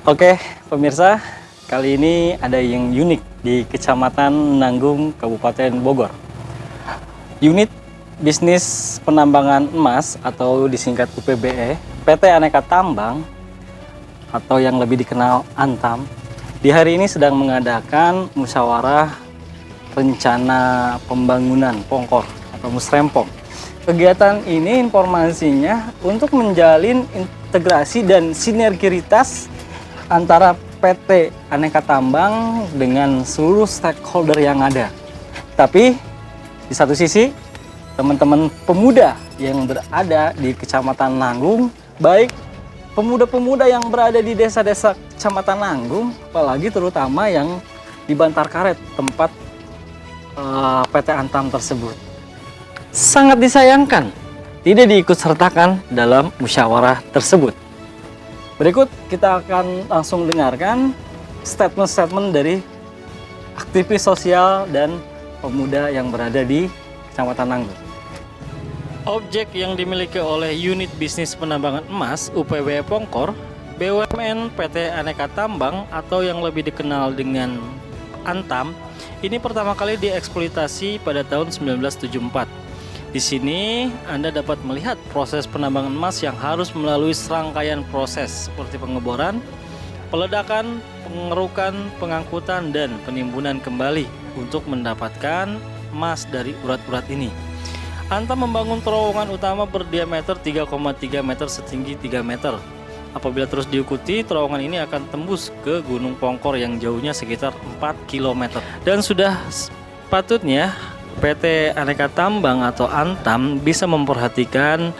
Oke, pemirsa, kali ini ada yang unik di Kecamatan Nanggung, Kabupaten Bogor. Unit Bisnis Penambangan Emas atau disingkat UPBE, PT Aneka Tambang atau yang lebih dikenal Antam, di hari ini sedang mengadakan musyawarah rencana pembangunan Pongkor atau Musrempong. Kegiatan ini informasinya untuk menjalin integrasi dan sinergitas antara PT Aneka Tambang dengan seluruh stakeholder yang ada. Tapi di satu sisi, teman-teman pemuda yang berada di Kecamatan Nanggung, baik pemuda-pemuda yang berada di desa-desa Kecamatan Nanggung, apalagi terutama yang di Bantar Karet, tempat PT Antam tersebut, sangat disayangkan tidak diikutsertakan dalam musyawarah tersebut. Berikut kita akan langsung dengarkan statement-statement dari aktivis sosial dan pemuda yang berada di Kecamatan Nanggung. Objek yang dimiliki oleh Unit Bisnis Penambangan Emas UPBE Pongkor, BUMN PT Aneka Tambang atau yang lebih dikenal dengan Antam, ini pertama kali dieksploitasi pada tahun 1974. Di sini Anda dapat melihat proses penambangan emas yang harus melalui serangkaian proses seperti pengeboran, peledakan, pengerukan, pengangkutan, dan penimbunan kembali untuk mendapatkan emas dari urat-urat ini. Antam membangun terowongan utama berdiameter 3,3 meter setinggi 3 meter. Apabila terus diikuti, terowongan ini akan tembus ke Gunung Pongkor yang jauhnya sekitar 4 km. Dan sudah patutnya PT Aneka Tambang atau Antam bisa memperhatikan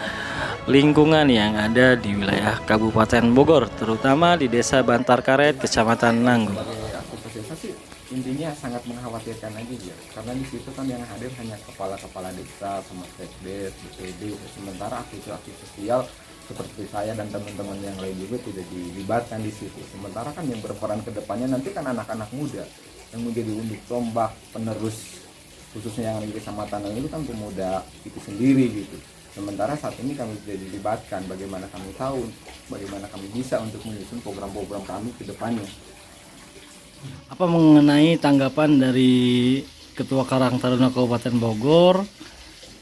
lingkungan yang ada di wilayah Kabupaten Bogor, terutama di Desa Bantar Karet, Kecamatan Nanggung. Aktivitas intinya sangat mengkhawatirkan aja ya, karena di situ kan yang hadir hanya kepala-kepala desa, sama sekdes, BPD, sementara aktivitas sosial seperti saya dan teman-teman yang lain juga tidak dilibatkan di situ. Sementara kan yang berperan ke depannya nanti kan anak-anak muda yang menjadi undip tombak penerus, khususnya yang di Kecamatan Nanggung itu kan pemuda itu sendiri gitu. Sementara saat ini kami tidak dilibatkan. Bagaimana kami tahu, bagaimana kami bisa untuk menyusun program-program kami ke depannya. Apa mengenai tanggapan dari Ketua Karang Taruna Kabupaten Bogor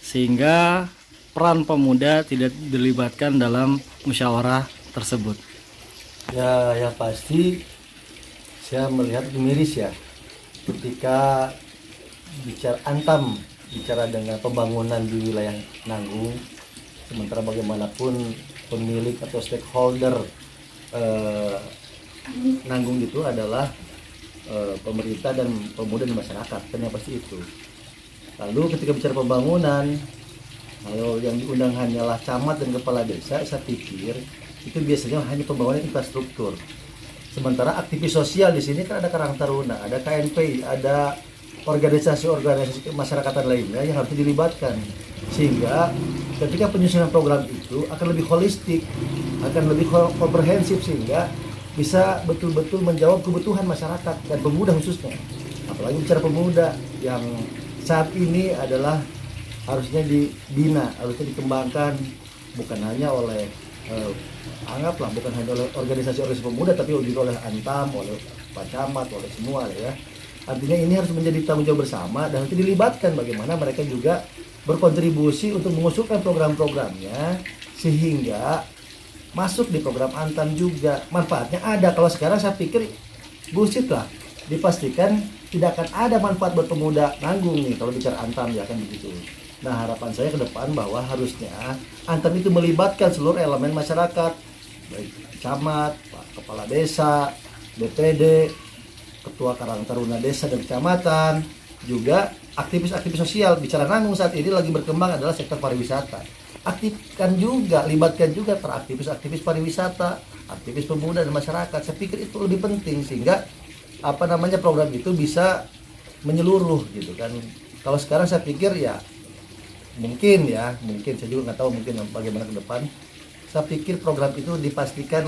sehingga peran pemuda tidak dilibatkan dalam musyawarah tersebut? Ya, yang pasti saya melihat miris ya ketika bicara Antam bicara dengan pembangunan di wilayah Nanggung, sementara bagaimanapun pemilik atau stakeholder Nanggung itu adalah pemerintah dan pemuda dan masyarakat, kan yang pasti itu. Lalu ketika bicara pembangunan, kalau yang diundang hanyalah camat dan kepala desa, saya pikir itu biasanya hanya pembangunan infrastruktur. Sementara aktivis sosial di sini kan ada Karang Taruna, ada KNP, ada organisasi-organisasi kemasyarakatan lainnya yang harus dilibatkan, sehingga ketika penyusunan program itu akan lebih holistik, akan lebih komprehensif, sehingga bisa betul-betul menjawab kebutuhan masyarakat dan pemuda khususnya. Apalagi bicara pemuda yang saat ini adalah harusnya dibina, harusnya dikembangkan bukan hanya oleh anggaplah bukan hanya oleh organisasi-organisasi pemuda, tapi juga oleh Antam, oleh Pak Camat, oleh semua ya. Artinya ini harus menjadi tanggung jawab bersama dan harus dilibatkan bagaimana mereka juga berkontribusi untuk mengusulkan program-programnya sehingga masuk di program Antam juga. Manfaatnya ada. Kalau sekarang saya pikir bullshit lah, dipastikan tidak akan ada manfaat buat pemuda Nanggung nih kalau bicara Antam ya kan begitu. Nah, harapan saya ke depan bahwa harusnya Antam itu melibatkan seluruh elemen masyarakat, baik camat, kepala desa, BPD, ketua Karang Taruna desa dan kecamatan, juga aktivis-aktivis sosial. Bicara Nanggung saat ini lagi berkembang adalah sektor pariwisata. Aktifkan juga, libatkan juga para aktivis-aktivis pariwisata, aktivis pemuda dan masyarakat. Saya pikir itu lebih penting sehingga program itu bisa menyeluruh gitu kan. Kalau sekarang saya pikir ya mungkin saya juga nggak tahu mungkin bagaimana ke depan. Saya pikir program itu dipastikan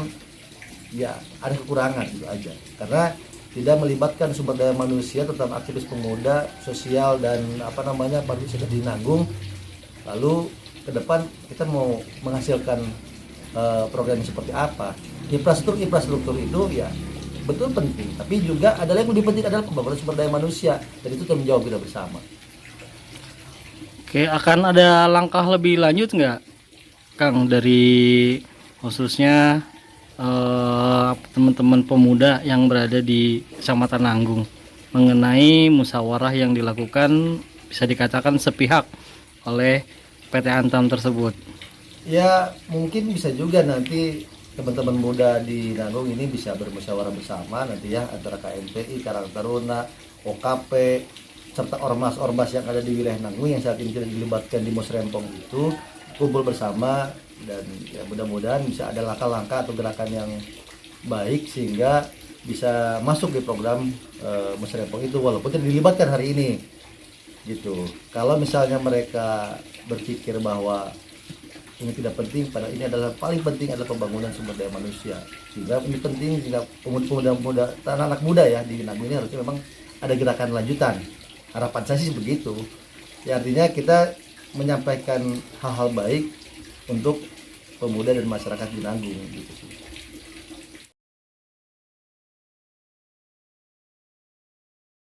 ya ada kekurangan gitu aja, karena tidak melibatkan sumber daya manusia terutama aktivis pemuda, sosial dan pariwisata di Nanggung. Lalu ke depan kita mau menghasilkan program seperti apa? infrastruktur itu ya betul penting, tapi juga adalah yang lebih penting adalah pembangunan sumber daya manusia, dan itu tanggung jawab kita bersama. Oke, akan ada langkah lebih lanjut nggak, Kang, dari khususnya teman-teman pemuda yang berada di Kecamatan Nanggung mengenai musyawarah yang dilakukan bisa dikatakan sepihak oleh PT Antam tersebut? Ya mungkin bisa juga nanti teman-teman muda di Nanggung ini bisa bermusyawarah bersama nanti ya, antara KMPI, Karang Taruna, OKP, serta ormas-ormas yang ada di wilayah Nanggung yang saat ini tidak dilibatkan di Musrempong itu kumpul bersama, dan ya mudah-mudahan bisa ada langkah-langkah atau gerakan yang baik sehingga bisa masuk di program Musrempong itu walaupun tidak dilibatkan hari ini gitu. Kalau misalnya mereka berpikir bahwa ini tidak penting, pada ini adalah paling penting adalah pembangunan sumber daya manusia, sehingga ini penting sehingga pemuda-pemuda, anak-anak muda ya di Nanggung ini harusnya memang ada gerakan lanjutan. Harapan saya sih begitu ya, artinya kita menyampaikan hal-hal baik untuk pemuda dan masyarakat di Nanggung gitu sih.